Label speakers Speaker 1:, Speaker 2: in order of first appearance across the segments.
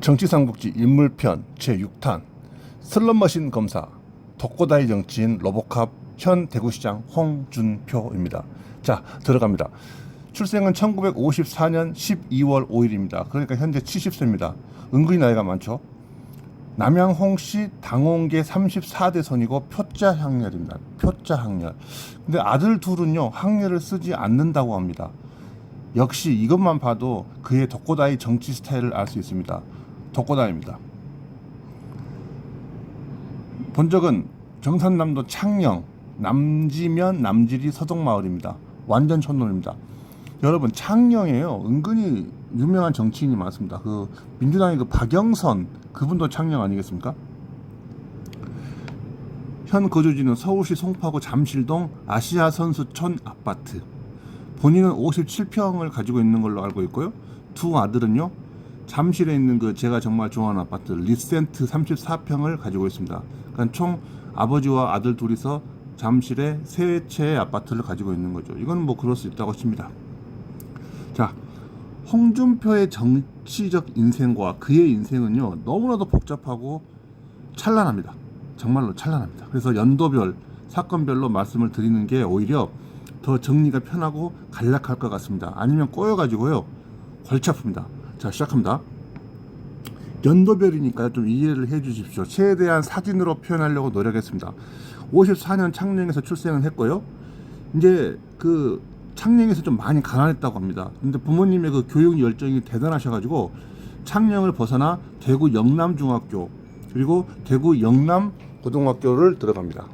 Speaker 1: 정치삼국지 인물편 제6탄 슬롯머신 검사 독고다이 정치인 로보캅 현 대구시장 홍준표입니다. 자, 들어갑니다. 출생은 1954년 12월 5일입니다. 그러니까 현재 70세입니다. 은근히 나이가 많죠. 남양 홍씨 당원계 34대 손이고 표자 항렬입니다. 표자 항렬. 근데 아들 둘은요 항렬을 쓰지 않는다고 합니다. 역시 이것만 봐도 그의 독고다이 정치 스타일을 알 수 있습니다. 독고다이입니다. 본적은 경상남도 창녕 남지면 남지리 서동마을입니다. 완전 촌놈입니다. 여러분 창녕에요 은근히 유명한 정치인이 많습니다. 그 민주당의 그 박영선 그분도 창녕 아니겠습니까? 현 거주지는 서울시 송파구 잠실동 아시아선수촌 아파트. 본인은 57평을 가지고 있는 걸로 알고 있고요. 두 아들은요 잠실에 있는 그 제가 정말 좋아하는 아파트 리센트 34평을 가지고 있습니다. 그러니까 총 아버지와 아들 둘이서 잠실에 세 채의 아파트를 가지고 있는 거죠. 이건 뭐 그럴 수 있다고 칩니다. 자, 홍준표의 정치적 인생과 그의 인생은요 너무나도 복잡하고 찬란합니다. 정말로 찬란합니다. 그래서 연도별 사건별로 말씀을 드리는 게 오히려 더 정리가 편하고 간략할 것 같습니다. 아니면 꼬여가지고요 골치 아픕니다. 자, 시작합니다. 연도별이니까 좀 이해를 해 주십시오. 최대한 사진으로 표현하려고 노력했습니다. 54년 창녕에서 출생을 했고요. 이제 그 창녕에서 좀 많이 가난했다고 합니다. 근데 부모님의 그 교육 열정이 대단하셔가지고 창녕을 벗어나 대구 영남중학교 그리고 대구 영남고등학교를 들어갑니다.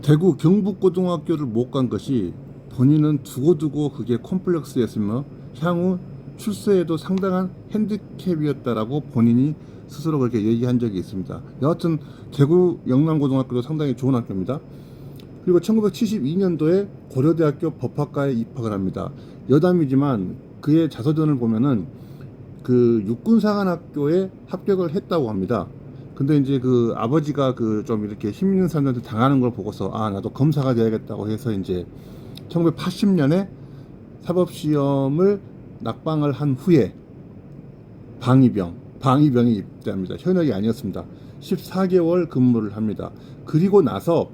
Speaker 1: 대구 경북고등학교를 못 간 것이 본인은 두고두고 그게 콤플렉스였으며 향후 출세에도 상당한 핸디캡이었다라고 본인이 스스로 그렇게 얘기한 적이 있습니다. 여하튼 대구 영남고등학교도 상당히 좋은 학교입니다. 그리고 1972년도에 고려대학교 법학과에 입학을 합니다. 여담이지만 그의 자서전을 보면은 그 육군사관학교에 합격을 했다고 합니다. 근데 이제 그 아버지가 그 좀 이렇게 힘 있는 사람들한테 당하는 걸 보고서 아 나도 검사가 돼야겠다고 해서 이제 1980년에 사법시험을 낙방을 한 후에 방위병에 입대합니다. 현역이 아니었습니다. 14개월 근무를 합니다. 그리고 나서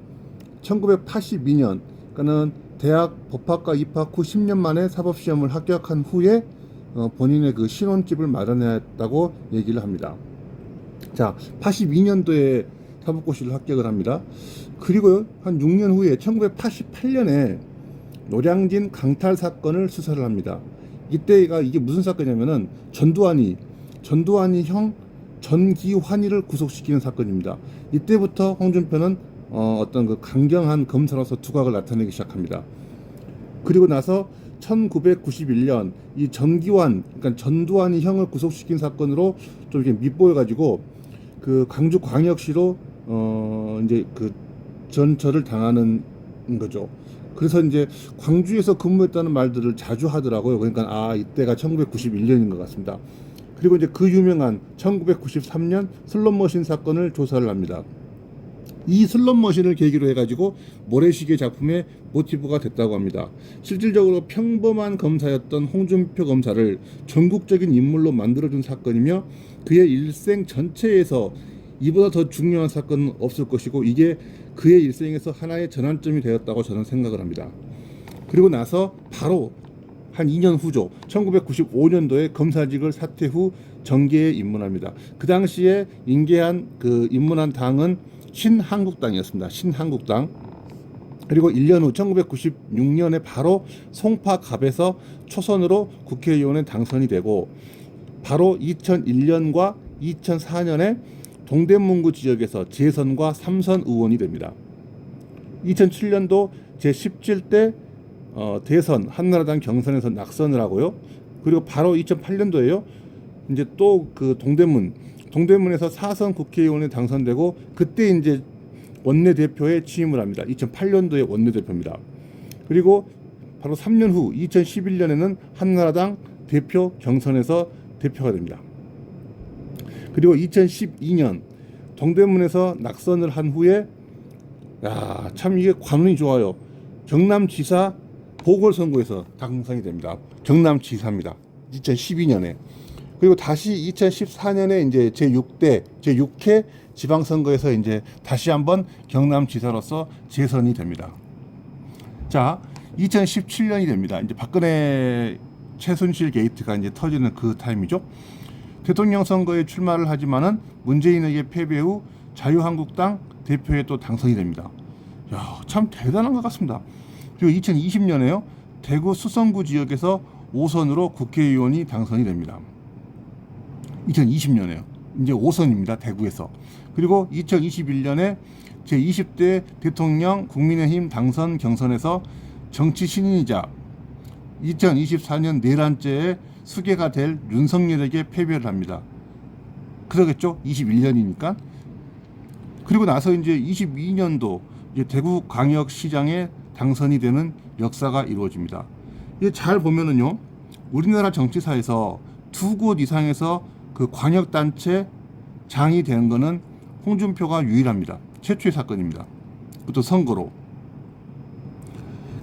Speaker 1: 1982년 그러니까는 대학 법학과 입학 후 10년 만에 사법시험을 합격한 후에 본인의 그 신혼집을 마련했다고 얘기를 합니다. 자, 82년도에 사법고시를 합격을 합니다. 그리고 한 6년 후에 1988년에 노량진 강탈 사건을 수사를 합니다. 이때가 이게 무슨 사건이냐면은 전두환이 형 전기환이를 구속시키는 사건입니다. 이때부터 홍준표는 어떤 그 강경한 검사로서 두각을 나타내기 시작합니다. 그리고 나서 1991년 이 전기환, 그러니까 전두환이 형을 구속시킨 사건으로 좀 이렇게 밑보여가지고 그 광주광역시로 이제 그 전처를 당하는 거죠. 그래서 이제 광주에서 근무했다는 말들을 자주 하더라고요. 그러니까 아 이때가 1991년인 것 같습니다. 그리고 이제 그 유명한 1993년 슬롯머신 사건을 조사를 합니다. 이 슬롯머신을 계기로 해가지고 모래시계 작품의 모티브가 됐다고 합니다. 실질적으로 평범한 검사였던 홍준표 검사를 전국적인 인물로 만들어준 사건이며 그의 일생 전체에서 이보다 더 중요한 사건은 없을 것이고 이게 그의 일생에서 하나의 전환점이 되었다고 저는 생각을 합니다. 그리고 나서 바로 한 2년 후죠. 1995년도에 검사직을 사퇴 후 정계에 입문합니다. 그 당시에 입문한 당은 신한국당이었습니다. 신한국당. 그리고 1년 후 1996년에 바로 송파갑에서 초선으로 국회의원에 당선이 되고 바로 2001년과 2004년에 동대문구 지역에서 재선과 3선 의원이 됩니다. 2007년도 제17대 대선 한나라당 경선에서 낙선을 하고요. 그리고 바로 2008년도에요. 이제 또 그 동대문에서 4선 국회의원에 당선되고 그때 이제 원내대표에 취임을 합니다. 2008년도에 원내대표입니다. 그리고 바로 3년 후 2011년에는 한나라당 대표 경선에서 대표가 됩니다. 그리고 2012년 동대문에서 낙선을 한 후에 참 이게 관운이 좋아요. 경남지사 보궐선거에서 당선이 됩니다. 경남지사입니다. 2012년에. 그리고 다시 2014년에 이제 제6회 지방선거에서 이제 다시 한번 경남지사로서 재선이 됩니다. 자, 2017년이 됩니다. 이제 박근혜 최순실 게이트가 이제 터지는 그 타임이죠. 대통령 선거에 출마를 하지만은 문재인에게 패배 후 자유한국당 대표에 또 당선이 됩니다. 야, 참 대단한 것 같습니다. 그리고 2020년에요. 대구 수성구 지역에서 5선으로 국회의원이 당선이 됩니다. 2020년에요. 이제 5선입니다. 대구에서. 그리고 2021년에 제20대 대통령 국민의힘 당선 경선에서 정치 신인이자 2024년 내란죄에 수괴가 될 윤석열에게 패배를 합니다. 그러겠죠? 21년이니까. 그리고 나서 이제 22년도 이제 대구광역시장에 당선이 되는 역사가 이루어집니다. 이게 잘 보면은요, 우리나라 정치사에서 2곳 이상에서 그 광역단체 장이 되는 거는 홍준표가 유일합니다. 최초의 사건입니다. 그것도 선거로.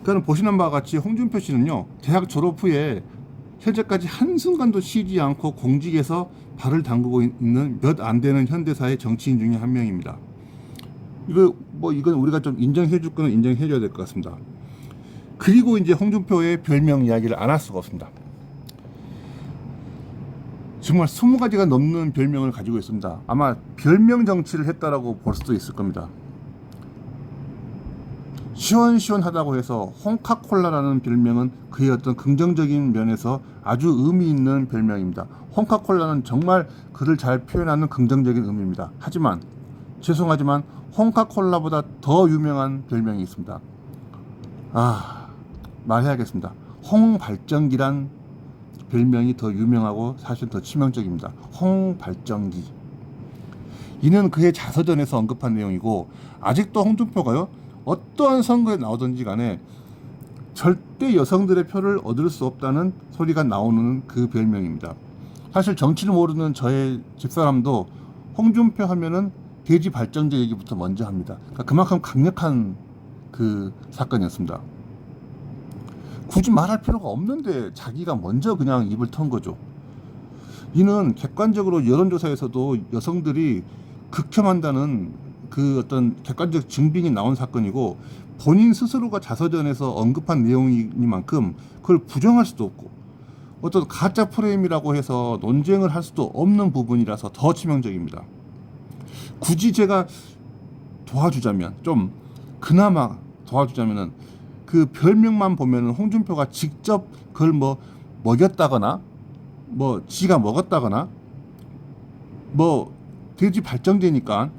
Speaker 1: 그러니까 보시는 바와 같이 홍준표 씨는요, 대학 졸업 후에 현재까지 한순간도 쉬지 않고 공직에서 발을 담그고 있는 몇 안 되는 현대사의 정치인 중에 한 명입니다. 이건 우리가 좀 인정해 줄 거는 인정해 줘야 될 것 같습니다. 그리고 이제 홍준표의 별명 이야기를 안 할 수가 없습니다. 정말 20가지가 넘는 별명을 가지고 있습니다. 아마 별명 정치를 했다라고 볼 수도 있을 겁니다. 시원시원하다고 해서 홍카콜라라는 별명은 그의 어떤 긍정적인 면에서 아주 의미 있는 별명입니다. 홍카콜라는 정말 그를 잘 표현하는 긍정적인 의미입니다. 하지만 죄송하지만 홍카콜라보다 더 유명한 별명이 있습니다. 말해야겠습니다. 홍발전기란 별명이 더 유명하고 사실 더 치명적입니다. 홍발전기. 이는 그의 자서전에서 언급한 내용이고, 아직도 홍준표가요, 어떠한 선거에 나오든지 간에 절대 여성들의 표를 얻을 수 없다는 소리가 나오는 그 별명입니다. 사실 정치를 모르는 저의 집사람도 홍준표 하면은 돼지 발전기 얘기부터 먼저 합니다. 그러니까 그만큼 강력한 그 사건이었습니다. 굳이 말할 필요가 없는데 자기가 먼저 그냥 입을 턴 거죠. 이는 객관적으로 여론조사에서도 여성들이 극혐한다는 그 어떤 객관적 증빙이 나온 사건이고, 본인 스스로가 자서전에서 언급한 내용이니만큼 그걸 부정할 수도 없고, 어떤 가짜 프레임이라고 해서 논쟁을 할 수도 없는 부분이라서 더 치명적입니다. 굳이 제가 도와주자면, 좀 그나마 도와주자면은, 그 별명만 보면은 홍준표가 직접 그걸 뭐 먹였다거나, 뭐 지가 먹었다거나, 뭐 돼지 발정제니까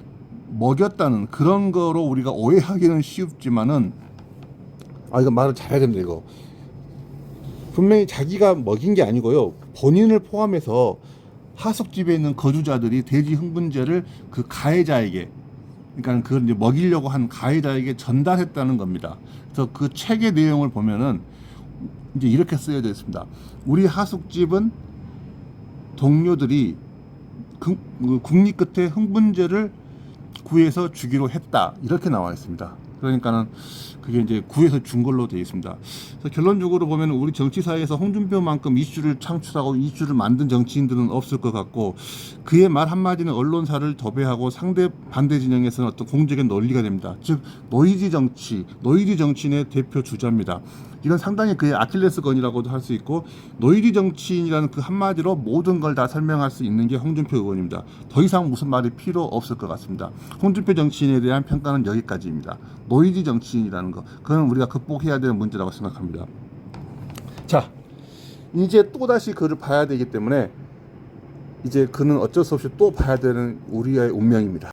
Speaker 1: 먹였다는 그런 거로 우리가 오해하기는 쉽지만은, 이거 말을 잘해야 됩니다. 이거 분명히 자기가 먹인 게 아니고요, 본인을 포함해서 하숙집에 있는 거주자들이 돼지 흥분제를 그 가해자에게, 그러니까 그걸 이제 먹이려고 한 가해자에게 전달했다는 겁니다. 그래서 그 책의 내용을 보면은 이제 이렇게 쓰여져 있습니다. 우리 하숙집은 동료들이 국리 끝에 흥분제를 구해서 주기로 했다, 이렇게 나와 있습니다. 그러니까는 그게 이제 구해서 준 걸로 되어 있습니다. 그래서 결론적으로 보면 우리 정치사에서 홍준표만큼 이슈를 창출하고 이슈를 만든 정치인들은 없을 것 같고, 그의 말 한마디는 언론사를 도배하고 상대 반대 진영에서는 어떤 공적인 논리가 됩니다. 즉 노이즈 정치인의 대표 주자입니다. 이건 상당히 그의 아킬레스건이라고도 할 수 있고, 노이즈 정치인이라는 그 한마디로 모든 걸 다 설명할 수 있는 게 홍준표 의원입니다. 더 이상 무슨 말이 필요 없을 것 같습니다. 홍준표 정치인에 대한 평가는 여기까지입니다. 노이즈 정치인이라는 거, 그건 우리가 극복해야 되는 문제라고 생각합니다. 자, 이제 또다시 그를 봐야 되기 때문에 이제 그는 어쩔 수 없이 또 봐야 되는 우리의 운명입니다.